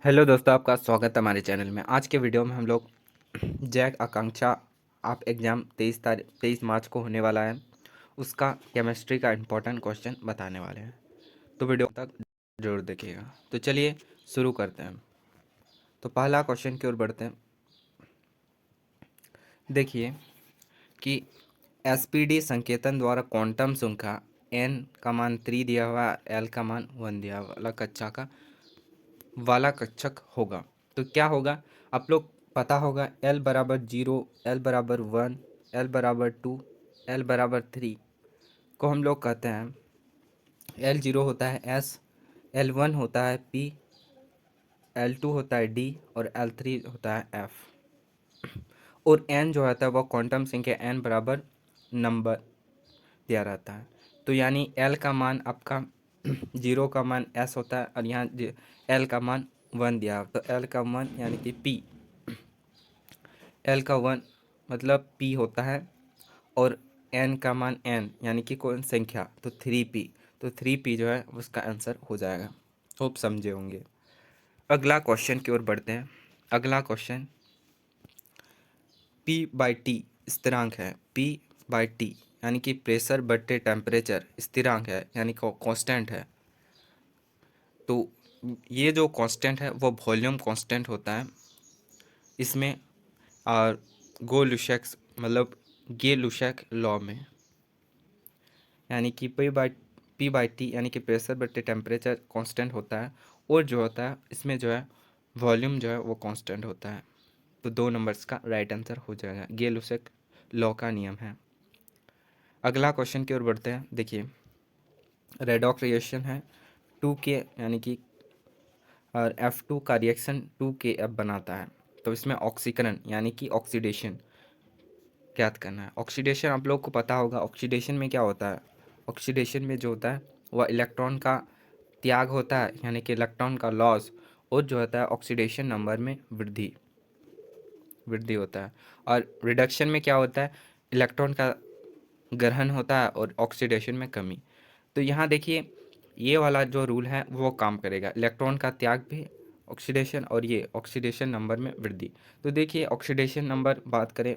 Hello दोस्तों, आपका स्वागत है हमारे चैनल में। आज के वीडियो में हम लोग जैक आकांक्षा आप एग्ज़ाम 23 मार्च को होने वाला है, उसका केमिस्ट्री का इम्पोर्टेंट क्वेश्चन बताने वाले हैं, तो वीडियो तक जरूर देखिएगा। तो चलिए शुरू करते हैं। तो पहला क्वेश्चन की ओर बढ़ते हैं। देखिए कि एसपीडी संकेतन द्वारा क्वांटम संख्या n का मान 3 दिया हुआ है, l का मान 1 दिया हुआ वाला कक्षक होगा। तो क्या होगा, आप लोग पता होगा l बराबर 0, l बराबर 1, l बराबर 2, l बराबर 3 को हम लोग कहते हैं l0 होता है s, l1 होता है p, l2 होता है d और l3 होता है f। और n जो होता है वो क्वांटम संख्या n बराबर नंबर दिया रहता है। तो यानी l का मान आपका 0 का मान s होता है और यहाँ l का मान 1 दिया है। तो l का मान यानी कि p, l का 1 मतलब p होता है और n का मान n यानी कि कौन संख्या, तो 3p। तो 3p जो है उसका आंसर हो जाएगा। होप समझे होंगे। अगला क्वेश्चन की ओर बढ़ते हैं। अगला क्वेश्चन p/t स्थिरांक है। p/t यानी कि प्रेशर बटे टेम्परेचर स्थिरांक है, यानी कांस्टेंट है। तो ये जो कांस्टेंट है वो वॉल्यूम कांस्टेंट होता है। इसमें और गे लुशैक लॉ में, यानी कि p/t यानी कि प्रेशर बटे टेम्परेचर कांस्टेंट होता है, और जो होता है इसमें जो है वॉल्यूम जो है वो कांस्टेंट होता है। तो 2 नंबर्स का राइट आंसर हो जाएगा। गे लुशैक लॉ का नियम है। अगला क्वेश्चन की ओर बढ़ते हैं। देखिए रेडॉक्स रिएक्शन है 2K यानी कि और F2 का रिएक्शन 2KF बनाता है। तो इसमें ऑक्सीकरण यानी कि ऑक्सीडेशन ज्ञात करना है। ऑक्सीडेशन आप लोग को पता होगा। ऑक्सीडेशन में क्या होता है, ऑक्सीडेशन में जो होता है वह इलेक्ट्रॉन का त्याग होता है, यानी कि इलेक्ट्रॉन का लॉस, और जो होता है ऑक्सीडेशन नंबर में वृद्धि वृद्धि होता है। और रिडक्शन में क्या होता है, इलेक्ट्रॉन का ग्रहण होता है और ऑक्सीडेशन में कमी। तो यहाँ देखिए ये वाला जो रूल है वो काम करेगा, इलेक्ट्रॉन का त्याग भी ऑक्सीडेशन और ये ऑक्सीडेशन नंबर में वृद्धि। तो देखिए ऑक्सीडेशन नंबर बात करें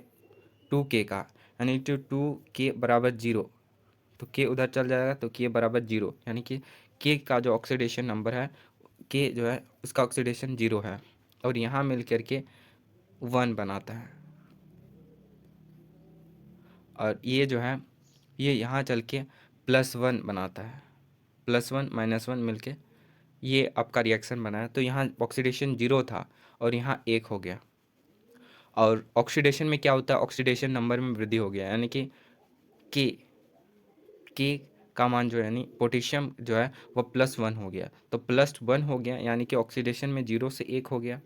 2K का, यानी टू 2K बराबर 0, तो K उधर चल जाएगा तो K बराबर 0, यानी कि K का जो ऑक्सीडेशन नंबर है, K जो है उसका ऑक्सीडेशन 0 है और यहाँ मिल करके 1 बनाता है। और ये जो है ये यहाँ चल के +1 बनाता है, +1 -1 मिलके ये आपका रिएक्शन बना है। तो यहाँ ऑक्सीडेशन 0 था और यहाँ 1 हो गया। और ऑक्सीडेशन में क्या होता है, ऑक्सीडेशन नंबर में वृद्धि हो गया, यानी कि के के का मान जो है यानी पोटेशियम जो है वह +1 हो गया। तो +1 हो गया यानी कि ऑक्सीडेशन में 0 से 1 हो गया।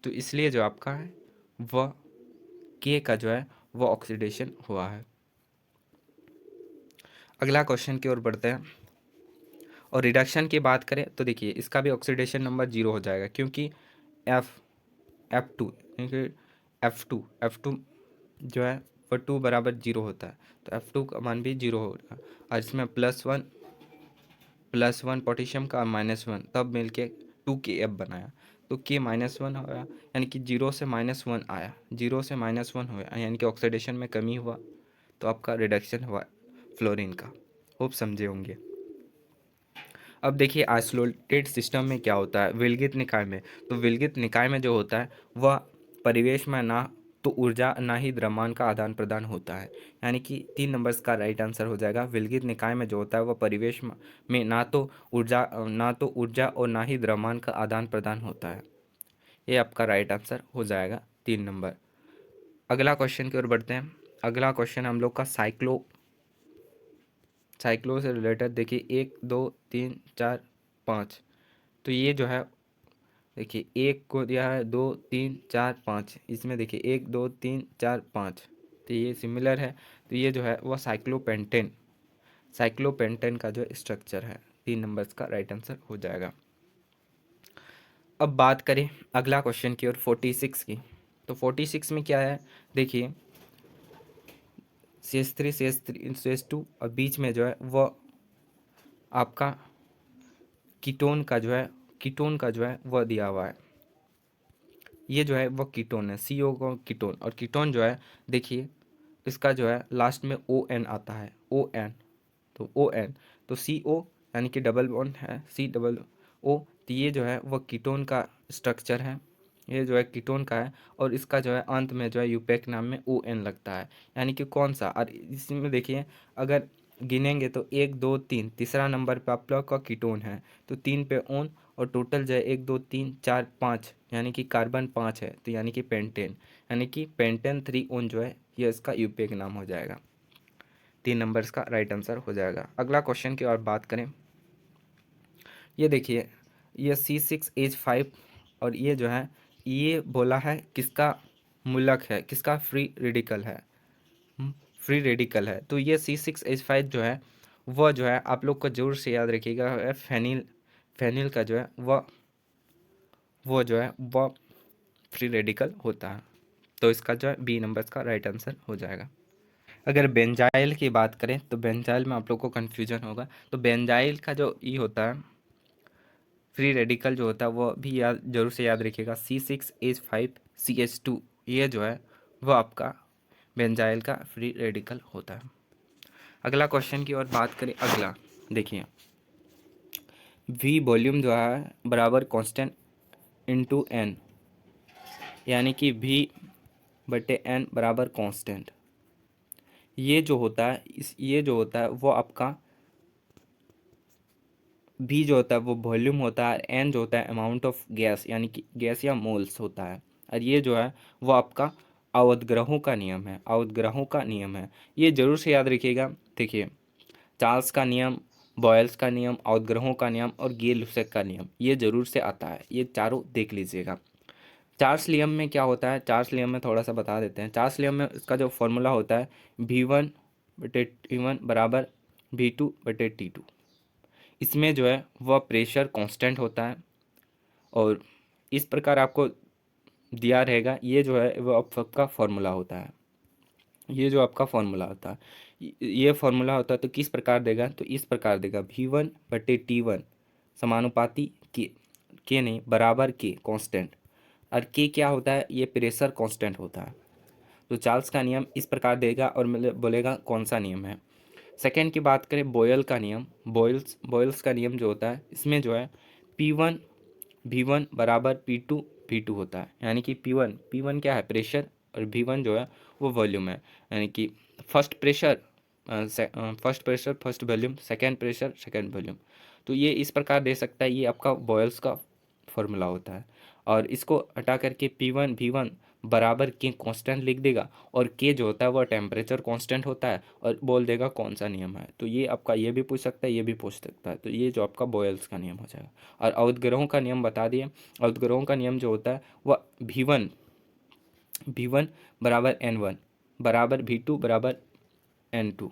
तो इसलिए जो आपका है वह के का जो है वह ऑक्सीडेशन हुआ है। अगला क्वेश्चन की ओर बढ़ते हैं। और रिडक्शन की बात करें तो देखिए इसका भी ऑक्सीडेशन नंबर 0 हो जाएगा, क्योंकि F2 F2 जो है वह 2 बराबर 0 होता है। तो F2 का मान भी 0 होगा। और इसमें +1 पोटेशियम का -1 तब मिलके 2KF बनाया। तो K -1 होया, यानी कि 0 से -1 आया, 0 से -1 हुआ, यानी कि ऑक्सीडेशन में कमी हुआ। तो आपका रिडक्शन हुआ फ्लोरीन का। होप समझे होंगे। अब देखिए आइसोलेटेड सिस्टम में क्या होता है, विलगित निकाय में। तो विलगित निकाय में जो होता है वह परिवेश में ना तो ऊर्जा ना ही द्रव्यमान का आदान प्रदान होता है, यानी कि 3 नंबर्स का राइट आंसर हो जाएगा। विलगित निकाय में जो होता है वह परिवेश में ना तो ऊर्जा और ना ही द्रव्यमान का आदान प्रदान होता है। ये आपका राइट आंसर हो जाएगा 3 नंबर। अगला क्वेश्चन की ओर बढ़ते हैं। अगला क्वेश्चन हम लोग का साइक्लो से रिलेटेड। देखिए 1 2 3 4 5। तो ये जो है देखिए 1 को दिया है 2 3 4 5, इसमें देखिए 1 2 3 4 5, तो ये सिमिलर है। तो ये जो है वह साइक्लोपेंटेन का जो स्ट्रक्चर है। 3 नंबर्स का राइट आंसर हो जाएगा। अब बात करें अगला क्वेश्चन की ओर 46 की। तो 46 में क्या है, देखिए CH3 CH2 और बीच में जो है वह आपका कीटोन का जो है कीटोन का जो है वह दिया हुआ है, ये जो है वो कीटोन है, CO को कीटोन। और कीटोन जो है देखिए इसका जो है लास्ट में ON आता है, ON, तो ON, तो CO यानी कि डबल बॉन्ड है, COO, तो ये जो है वो कीटोन का स्ट्रक्चर है, ये जो है कीटोन का है। और इसका जो है अंत में जो है यूपेक नाम में ON लगता है, यानी कि कौन सा। और इसमें देखिए अगर गिनेंगे तो 1 2 3, तीसरा नंबर पे आप लोग का कीटोन है, तो 3 पे ओन, और टोटल जो है 1 2 3 4 5, यानी कि कार्बन 5 है, तो यानी कि पेंटेन, यानी कि पेंटेन 3 ओन जो है ये इसका यूपेक नाम हो जाएगा। 3 नंबर्स का राइट आंसर हो जाएगा। अगला क्वेश्चन की और बात करें, ये देखिए ये C6H5, और ये जो है ये बोला है किसका मूलक है, किसका फ्री रेडिकल है, फ्री रेडिकल है। तो ये C6H5 जो है वह जो है आप लोग को जरूर से याद रखिएगा, फेनिल, फेनिल का जो है वो जो है वह फ्री रेडिकल होता है। तो इसका जो है बी नंबर का राइट आंसर हो जाएगा। अगर बेंजाइल की बात करें तो बेंजाइल में आप लोग को कन्फ्यूजन होगा, तो बेंजाइल का जो ई होता है फ्री रेडिकल जो होता है वो भी याद जरूर से याद रखिएगा, C6H5CH2, ये जो है वो आपका बेंजाइल का फ्री रेडिकल होता है। अगला क्वेश्चन की ओर बात करें, अगला देखिए V वॉल्यूम जो है बराबर कांस्टेंट इनटू N, यानी कि V/N बराबर कांस्टेंट, ये जो होता है ये जो होता है वो आपका V जो होता है वो वॉल्यूम होता है, N जो होता है अमाउंट ऑफ गैस, यानी कि गैस या मोल्स होता है, और ये जो है वो आपका अवोगाड्रो का नियम है, अवोगाड्रो का नियम है, ये जरूर से याद रखिएगा। देखिए चार्ल्स का नियम, बॉयल्स का नियम, अवोगाड्रो का नियम और गे-लुसेक का नियम, ये जरूर से आता है, ये चारों देख लीजिएगा। चार्ल्स नियम में क्या होता है, चार्ल्स नियम में थोड़ा सा बता देते हैं। चार्ल्स नियम में इसका जो फॉर्मूला होता है V1/T1 बराबर V2/T2, इसमें जो है वह प्रेशर कांस्टेंट होता है, और इस प्रकार आपको दिया रहेगा, ये जो है वो आपका फॉर्मूला होता है, ये जो आपका फॉर्मूला होता है, ये फॉर्मूला होता है। तो किस प्रकार देगा, तो इस प्रकार देगा V1/T1 समानुपाती के नहीं बराबर के कांस्टेंट, और के क्या होता है, ये प्रेशर कांस्टेंट होता है। तो चार्ल्स का नियम इस प्रकार देगा और मतलब बोलेगा कौन सा नियम है। सेकेंड की बात करें बॉयल का नियम, बॉयल्स का नियम जो होता है इसमें जो है P1 बराबर P2 होता है, यानी कि P1 क्या है प्रेशर, और V1 जो है वो वॉल्यूम है, यानी कि first pressure first volume, second pressure second volume. तो ये इस प्रकार दे सकता है, ये आपका बॉयल्स का फॉर्मूला होता है। और इसको हटा करके P1 V1 बराबर के कांस्टेंट लिख देगा, और के जो होता है वो टेम्परेचर कांस्टेंट होता है, और बोल देगा कौन सा नियम है। तो ये आपका ये भी पूछ सकता है, ये भी पूछ सकता है, तो ये जो आपका बॉयल्स का नियम हो जाएगा। और अवोगाड्रो का नियम बता दिए, अवोगाड्रो का नियम जो होता है वह V1 बराबर N1 बराबर V2 बराबर N2,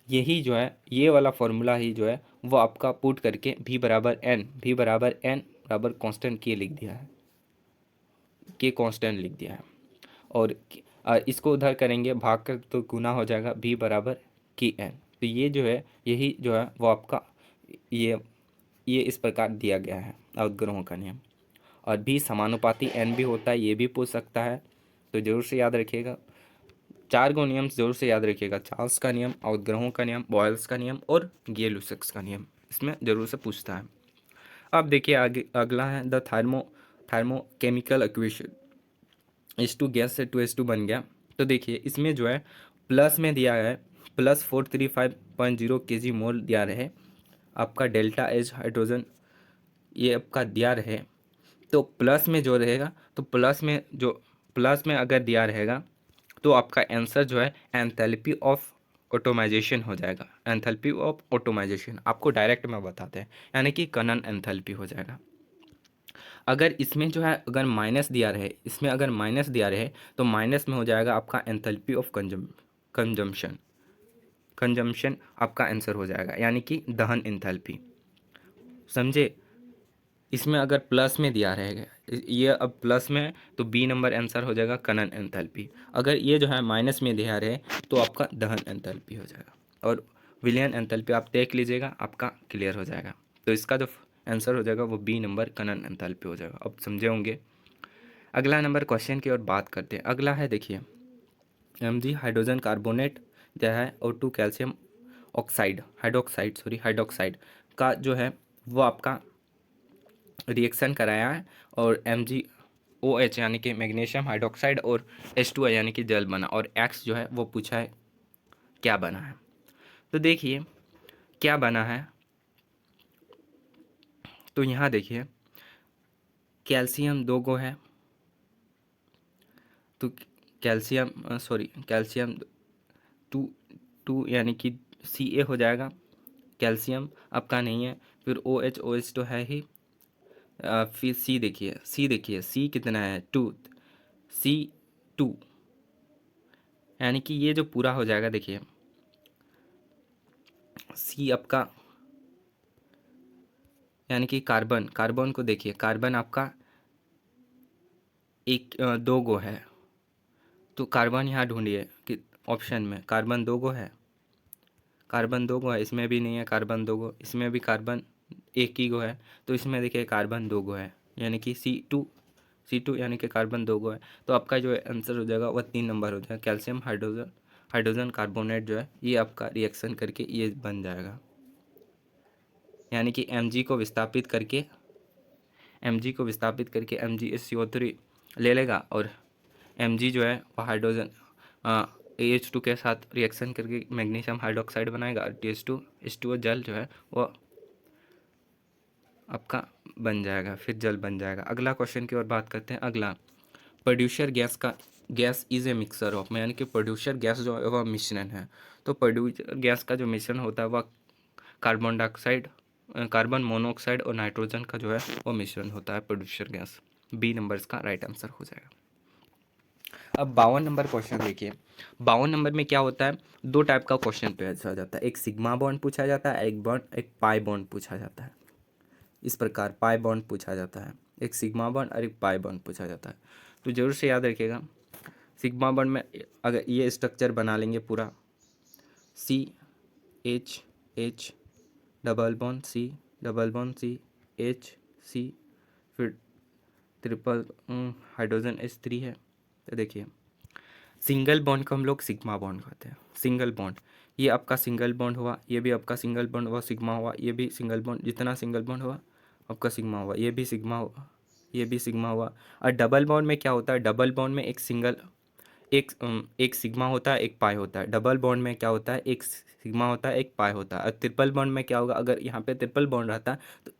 यही जो है ये वाला फॉर्मूला ही जो है वो आपका पुट करके V बराबर N बराबर कांस्टेंट के लिख दिया है, के कांस्टेंट लिख दिया है। और इसको उधर करेंगे भाग कर तो गुना हो जाएगा V बराबर KN। तो ये जो है यही जो है वो आपका ये इस प्रकार दिया गया है अवोगाड्रो का नियम। और भी समानुपाती N भी होता है, ये भी पूछ सकता है, तो जरूर से याद रखिएगा। 4 गो नियम जरूर से याद रखिएगा, चार्ल्स का नियम, अवोगाड्रो का नियम, बॉयल्स का नियम और गे-लुसेक का नियम, इसमें जरूर से पूछता है। अब देखिए आगे अगला है the thermochemical equation, H2 gas से 2H2 बन गया। तो देखिए इसमें जो है प्लस में दिया है प्लस 435.0 kg मोल दिया रहे, आपका डेल्टा एच हाइड्रोजन ये आपका दिया रहे। तो प्लस में जो रहेगा, तो प्लस में अगर दिया रहेगा तो आपका आंसर जो है एंथैल्पी ऑफ ऑटोमाइजेशन हो जाएगा। एंथैल्पी ऑफ ऑटोमाइजेशन आपको डायरेक्ट में बताते हैं, यानी कि कनन एंथैल्पी हो जाएगा। अगर इसमें जो है अगर माइनस दिया रहे, इसमें अगर माइनस दिया रहे तो माइनस में हो जाएगा आपका एंथैल्पी ऑफ कंजम्पशन आपका आंसर हो जाएगा, यानी कि दहन एंथैल्पी, समझे। इसमें अगर प्लस में दिया रहेगा, ये अब प्लस में है तो बी नंबर आंसर हो जाएगा कनन एंथैल्पी। अगर ये जो है माइनस में दिया रहे तो आपका दहन एंथैल्पी हो जाएगा। और विलियन एंथैल्पी आप देख लीजिएगा, आपका क्लियर हो जाएगा। तो इसका जो आंसर हो जाएगा वो बी नंबर कनन एंथैल्पी हो जाएगा। अब समझे होंगे। अगला नंबर क्वेश्चन की ओर बात करते हैं। अगला है देखिए Mg हाइड्रोजन कार्बोनेट दिया है और 2 कैल्शियम ऑक्साइड हाइड्रोक्साइड का जो है वो आपका रिएक्शन कराया है और MgOH यानी कि मैग्नीशियम हाइड्रोक्साइड और H2O यानी कि जल बना और X जो है वो पूछा है क्या बना है। तो देखिए क्या बना है, तो यहाँ देखिए कैल्शियम 2 गो है, तो कैल्शियम 2 यानी कि Ca हो जाएगा। कैल्शियम आपका नहीं है, फिर OH तो है ही। फिर सी देखिए सी कितना है 2, C2 यानी कि ये जो पूरा हो जाएगा देखिए सी आपका यानी कि कार्बन को देखिए, कार्बन आपका एक 2 गो है, तो कार्बन यहाँ ढूंढिए कि ऑप्शन में कार्बन 2 गो है, इसमें भी नहीं है कार्बन 2 गो, इसमें भी कार्बन एक ही गो है, तो इसमें देखिए कार्बन 2 गो है यानी कि सी टू यानी कि कार्बन 2 गो है। तो आपका जो आंसर हो जाएगा वह 3 नंबर हो जाएगा। कैल्शियम हाइड्रोजन कार्बोनेट जो है ये आपका रिएक्शन करके ये बन जाएगा, यानी कि Mg को विस्थापित करके MgSCO3 ले लेगा और Mg जो है वो हाइड्रोजन AH2 के साथ रिएक्शन करके मैग्नीशियम हाइड्रोक्साइड बनाएगा और H2O जल जो है वो आपका बन जाएगा, फिर जल बन जाएगा। अगला क्वेश्चन की ओर बात करते हैं। अगला producer gas is a mixer of, यानी कि प्रोड्यूसर गैस जो है वह मिश्रण है। तो प्रोड्यूसर गैस का जो मिश्रण होता है वह कार्बन मोनोऑक्साइड और नाइट्रोजन का जो है वो मिश्रण होता है प्रोड्यूसर गैस। बी नंबर इसका राइट आंसर हो जाएगा। अब 52 नंबर क्वेश्चन देखिए। 52 नंबर में क्या होता है, 2 टाइप का क्वेश्चन पूछा जाता है, एक सिग्मा बॉन्ड पूछा जाता है, एक पाई बॉन्ड पूछा जाता है। इस प्रकार पाई बॉन्ड पूछा जाता है, एक सिग्मा बॉन्ड और एक पाई बॉन्ड पूछा जाता है। तो जरूर से याद रखिएगा, सिग्मा बॉन्ड में अगर ये स्ट्रक्चर बना लेंगे पूरा CH double bond C H C, फिर ट्रिपल हाइड्रोजन H3 है। तो देखिए सिंगल बॉन्ड को हम लोग सिग्मा बॉन्ड कहते हैं। सिंगल बॉन्ड, ये आपका सिंगल बॉन्ड हुआ, ये भी आपका सिंगल बॉन्ड हुआ, सिग्मा हुआ, ये भी सिंगल बॉन्ड, जितना सिंगल बॉन्ड हुआ आपका सिग्मा हुआ, ये भी सिग्मा हुआ, ये भी सिग्मा हुआ। और डबल बॉन्ड में क्या होता है, डबल बॉन्ड में एक सिग्मा होता है, एक पाई होता है। डबल बॉन्ड में क्या होता है, एक सिग्मा होता है, एक पाई होता है। और ट्रिपल बॉन्ड में क्या होगा, अगर यहाँ पे ट्रिपल बॉन्ड रहता तो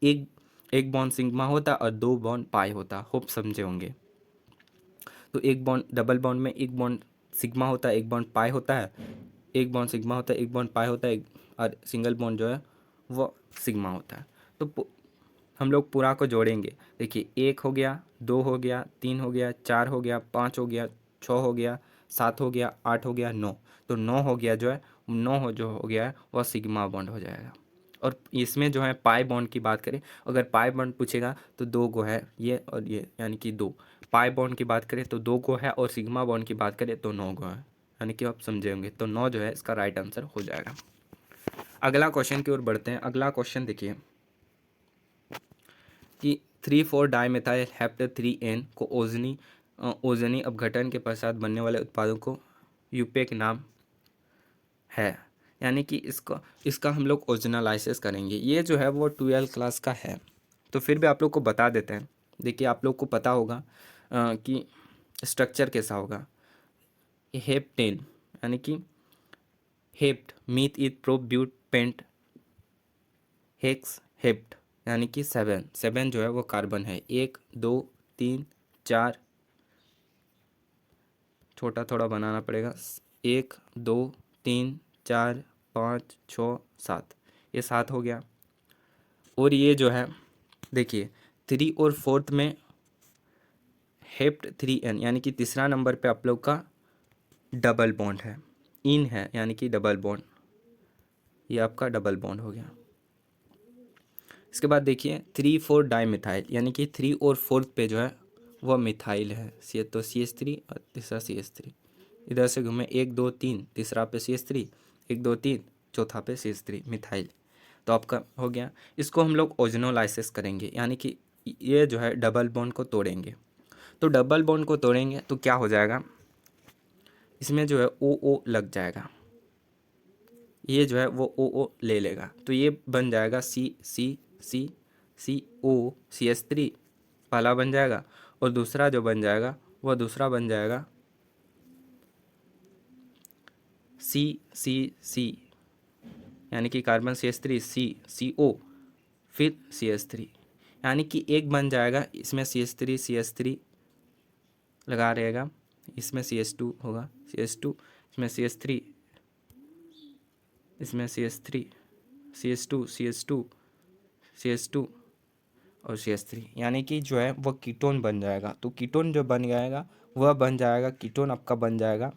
एक बॉन्ड सिग्मा होता और 2 बॉन्ड पाई होता। होप समझे होंगे। तो एक बॉन्ड डबल बॉन्ड में एक बॉन्ड सिग्मा होता है, एक बॉन्ड पाई होता है, एक बॉन्ड सिग्मा होता है, एक बॉन्ड पाई होता है, और सिंगल बॉन्ड जो है वो सिग्मा होता है। तो हम लोग पूरा को जोड़ेंगे। देखिए 1 हो गया, 2 हो गया, 3 हो गया, 4 हो गया, 5 हो गया, 6 हो गया, 7 हो गया, 8 हो गया, 9। तो 9 हो गया जो है, 9 जो हो गया है वह सिग्मा बॉन्ड हो जाएगा। और इसमें जो है पाई बॉन्ड की बात करें, अगर पाई बॉन्ड पूछेगा तो 2 गो है, ये और ये, यानी कि 2। पाई बॉन्ड की बात करें तो 2 गो है, और सिग्मा बॉन्ड की बात करें तो 9 गो है, यानी कि आप समझे होंगे। तो 9 जो है इसका राइट आंसर हो जाएगा। अगला क्वेश्चन की ओर बढ़ते हैं। अगला क्वेश्चन देखिए कि 3,4 डाइमेथाइल हेप्ट 3N को ओजनी अपघटन के पश्चात बनने वाले उत्पादों को यूपेक नाम है, यानी कि इसका हम लोग ओजोनालाइसिस करेंगे। ये जो है वो 12 क्लास का है, तो फिर भी आप लोग को बता देते हैं। देखिए आप लोग को पता होगा कि स्ट्रक्चर कैसा होगा। हेप्टेन यानी कि हेप्ट मीथ इथ प्रोब्यूट पेंट हेक्स हेप्ट यानी कि 7 जो है वो कार्बन है। 1 2 3 4, छोटा थोड़ा बनाना पड़ेगा। 1 2 3 4 5 6 7, ये 7 हो गया। और ये जो है देखिए 3 और 4th में हेप्ट 3N, यानी कि तीसरा नंबर पे आप लोग का डबल बॉन्ड है, इन है, यानी कि डबल बॉन्ड, ये आपका डबल बॉन्ड हो गया। इसके बाद देखिए 3,4 डाइमिथाइल, यानी कि 3 और 4th पे जो है वह मिथाइल है, तो CH3 और तीसरा CH3। इधर से घूमे 1 2 3, तीसरा पे CH3, 1 2 3, चौथा पे CH3 मिथाइल। तो तो आपका हो गया। इसको हम लोग ओजोनोलाइसिस करेंगे, यानी कि ये जो है डबल बॉन्ड को तोड़ेंगे। तो डबल बॉन्ड को तोड़ेंगे तो क्या हो जाएगा, इसमें जो है ओ ओ लग जाएगा, ये जो है वो ओ ओ ले लेगा, तो ये बन जाएगा सी सी सी सी ओ सी एस थ्री, पहला बन जाएगा। और दूसरा जो बन जाएगा वह दूसरा बन जाएगा सी सी सी, यानी कि carbon C S three C C O फिर सी एस थ्री, यानी कि एक बन जाएगा, इसमें सी एस थ्री लगा रहेगा, इसमें सी एस टू होगा, सी एस टू, इसमें सी एस थ्री, इसमें C S three, C S two, C S two, C S two और सी एस थ्री, यानी कि जो है वह कीटोन बन जाएगा। तो कीटोन जो बन जाएगा वह बन जाएगा, कीटोन आपका बन जाएगा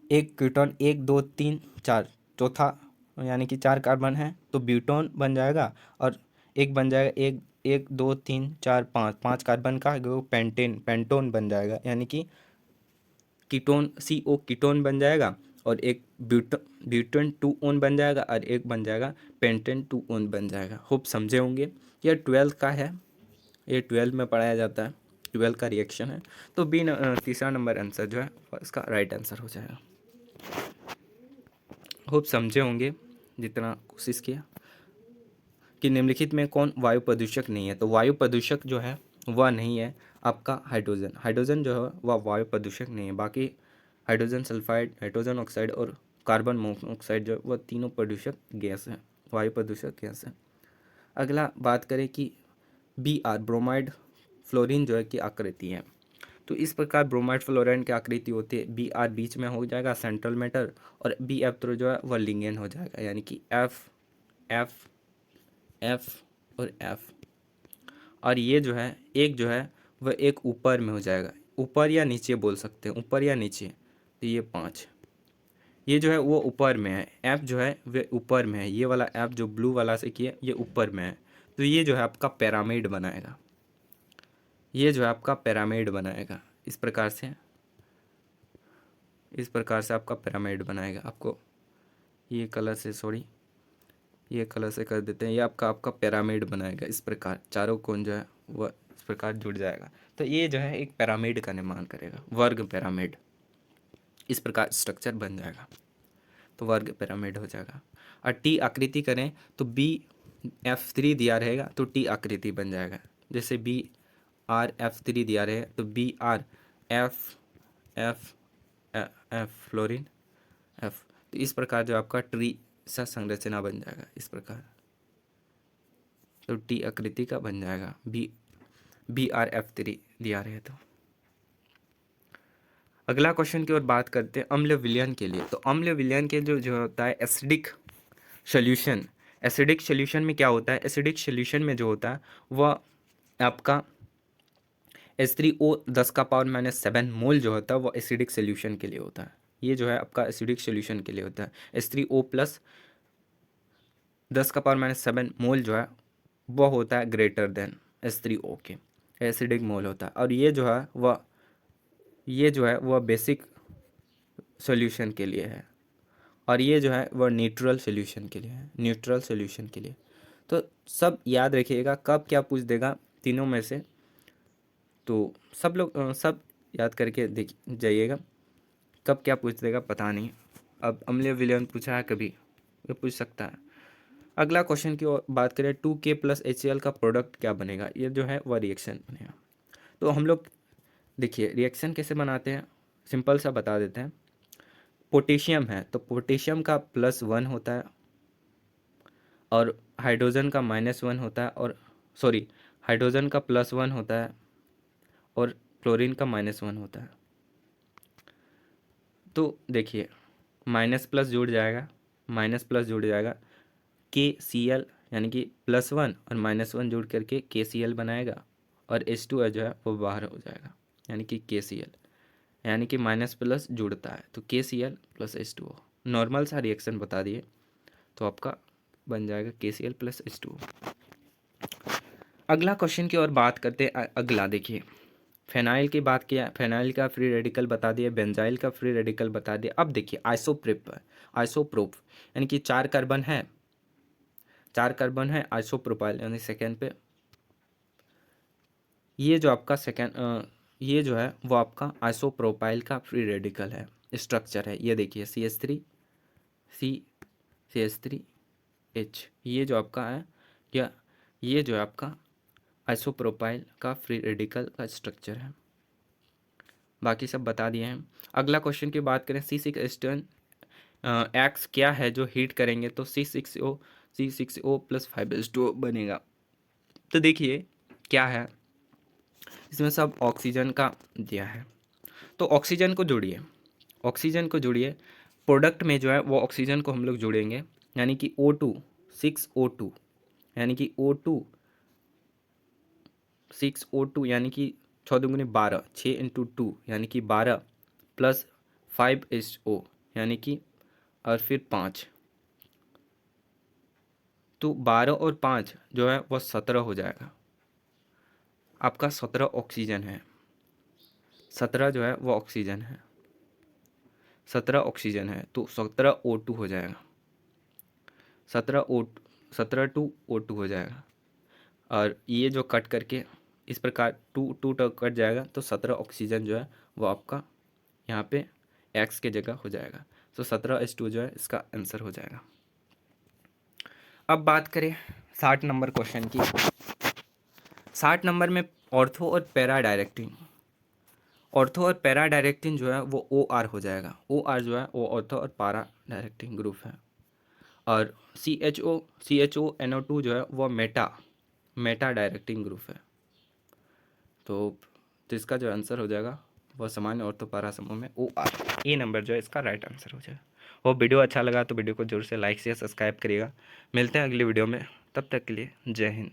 एक कीटोन, एक दो तीन चार, चौथा यानी कि 4 कार्बन है तो ब्यूटोन बन जाएगा। और एक बन जाएगा एक एक दो तीन चार पाँच, 5 कार्बन का वो पेंटोन बन जाएगा, यानी कि कीटोन सी ओ कीटोन बन जाएगा। और एक ब्यूटेन 2 ओन बन जाएगा और एक बन जाएगा पेंटेन 2 ओन बन जाएगा। होप समझे होंगे। यह 12 का है, ये 12 में पढ़ाया जाता है, 12 का रिएक्शन है। तो बी तीसरा नंबर आंसर जो है इसका राइट आंसर हो जाएगा। होप समझे होंगे जितना कोशिश किया। कि निम्नलिखित में कौन वायु प्रदूषक नहीं है, तो वायु प्रदूषक जो है वह नहीं है आपका हाइड्रोजन। हाइड्रोजन जो है वह वायु प्रदूषक नहीं है। बाकी हाइड्रोजन सल्फाइड, हाइड्रोजन ऑक्साइड और कार्बन मोनोऑक्साइड जो वह तीनों प्रदूषक गैस है, वायु प्रदूषक गैस है। अगला बात करें कि बी आर ब्रोमाइड फ्लोरीन जो है की आकृति है। तो इस प्रकार ब्रोमाइड फ्लोराइड की आकृति होती है। बी आर बीच में हो जाएगा सेंट्रल मैटर, और बी एफ तो जो है वह लिंगेन हो जाएगा, यानी कि एफ एफ एफ और एफ। और ये जो है वह एक ऊपर में हो जाएगा, ऊपर या नीचे बोल सकते हैं, ऊपर या नीचे। तो ये 5, ये जो है वो ऊपर में है, एफ जो है वह ऊपर में है, ये वाला एफ जो ब्लू वाला से किया ये ऊपर में है। तो ये जो है आपका पिरामिड बनाएगा, ये जो है आपका पिरामिड बनाएगा, इस प्रकार से, इस प्रकार से आपका पिरामिड बनाएगा। आपको ये कलर से, सॉरी ये कलर से कर देते हैं, ये आपका पिरामिड बनाएगा। इस प्रकार चारों कोण जो है वह इस प्रकार जुड़ जाएगा। तो ये जो है एक पिरामिड का निर्माण करेगा, वर्ग पिरामिड, इस प्रकार स्ट्रक्चर बन जाएगा, तो वर्ग पिरामिड हो जाएगा। और टी आकृति करें तो बी एफ थ्री दिया रहेगा तो टी आकृति बन जाएगा। जैसे बी आर एफ थ्री दिया रहे तो B R F F F fluorine F, तो इस प्रकार जो आपका ट्री सा संरचना बन जाएगा इस प्रकार, तो टी आकृति का बन जाएगा बी आर एफ थ्री दिया रहे तो। अगला क्वेश्चन की ओर बात करते हैं अम्ल विलयन के लिए। तो अम्ल विलयन के जो होता है एसिडिक सोल्यूशन, एसिडिक सोल्यूशन में क्या होता है, एसिडिक सोल्यूशन में जो होता है वह आपका H3O 10⁻⁷ मोल जो होता है वो एसिडिक सोल्यूशन के लिए होता है। ये जो है आपका एसिडिक सोल्यूशन के लिए होता है। H3O प्लस 10⁻⁷ मोल जो है वह होता है ग्रेटर देन H3O के, एसिडिक मोल होता है। और ये जो है वह बेसिक सॉल्यूशन के लिए है, और ये जो है वह न्यूट्रल सॉल्यूशन के लिए है, न्यूट्रल सॉल्यूशन के लिए। तो सब याद रखिएगा कब क्या पूछ देगा तीनों में से, तो सब लोग सब याद करके देख जाइएगा कब क्या पूछ देगा पता नहीं। अब अम्लीय विलयन पूछा है कभी, ये पूछ सकता है। अगला क्वेश्चन की ओर बात करें 2K + HCl का प्रोडक्ट क्या बनेगा, ये जो है वह रिएक्शन बनेगा। तो हम लोग देखिए रिएक्शन कैसे बनाते हैं, सिंपल सा बता देते हैं। पोटेशियम है तो पोटेशियम का +1 होता है, और हाइड्रोजन का -1 होता है, और सॉरी हाइड्रोजन का +1 होता है और क्लोरीन का -1 होता है। तो देखिए माइनस प्लस जुड़ जाएगा, माइनस प्लस जुड़ जाएगा, KCl यानी कि +1 और -1 जुड़ करके KCl बनाएगा, और H2 जो है वो बाहर हो जाएगा, यानी कि KCl, यानी कि माइनस प्लस जुड़ता है तो KCl + H2O। नॉर्मल सा रिएक्शन बता दिए तो आपका बन जाएगा KCl + H2O। अगला क्वेश्चन की ओर बात करते हैं। अगला देखिए फेनाइल की बात किया, फेनाइल का फ्री रेडिकल बता दिए, बेंजाइल का फ्री रेडिकल बता दिए। अब देखिए आइसोप्रोप यानी कि 4 कार्बन है, 4 कार्बन है आइसोप्रोपाइल यानी सेकेंड पे। ये जो आपका ये जो है वो आपका आइसोप्रोपाइल का फ्री रेडिकल है, स्ट्रक्चर है। ये देखिए CH3 ये जो आपका है, या ये जो है आपका आइसोप्रोपाइल का फ्री रेडिकल का स्ट्रक्चर है। बाकी सब बता दिए हैं। अगला क्वेश्चन की बात करें, C6H10 एक्स क्या है जो हीट करेंगे तो C6O प्लस 5H2O बनेगा। तो देखिए क्या है, इसमें सब ऑक्सीजन का दिया है, तो ऑक्सीजन को जोड़िए। प्रोडक्ट में जो है वो ऑक्सीजन को हम लोग जोड़ेंगे, यानी कि O2 6O2, यानी कि O2 6O2 यानी कि 6 दूनी 12, 6 इंटू 2 यानी कि 12 प्लस 5HO यानी कि और फिर 5, तो 12 और 5 जो है वो 17 हो जाएगा। आपका 17 ऑक्सीजन है, 17 जो है वो ऑक्सीजन है, 17 ऑक्सीजन है, तो 17 O2 हो जाएगा, 17 टू O2 हो जाएगा। और ये जो कट करके इस प्रकार टू कट जाएगा, तो 17 ऑक्सीजन जो है वो आपका यहाँ पे एक्स के जगह हो जाएगा। तो 17H2 जो है इसका आंसर हो जाएगा। अब बात करें 60 नंबर क्वेश्चन की। 60 नंबर में ऑर्थो और पैरा डायरेक्टिन जो है वो OR हो जाएगा। OR जो है वो ऑर्थो और पैरा डायरेक्टिन ग्रुप है। और CHO NO2 जो है वो मेटा डायरेक्टिंग ग्रुप है। तो इसका जो आंसर हो जाएगा वो सामान्य ऑर्थो पैरा समूह में OR, ए नंबर जो है इसका राइट आंसर हो जाएगा। और वीडियो अच्छा लगा तो वीडियो को जरूर से लाइक शेयर सब्सक्राइब करिएगा। मिलते हैं अगली वीडियो में, तब तक के लिए जय हिंद।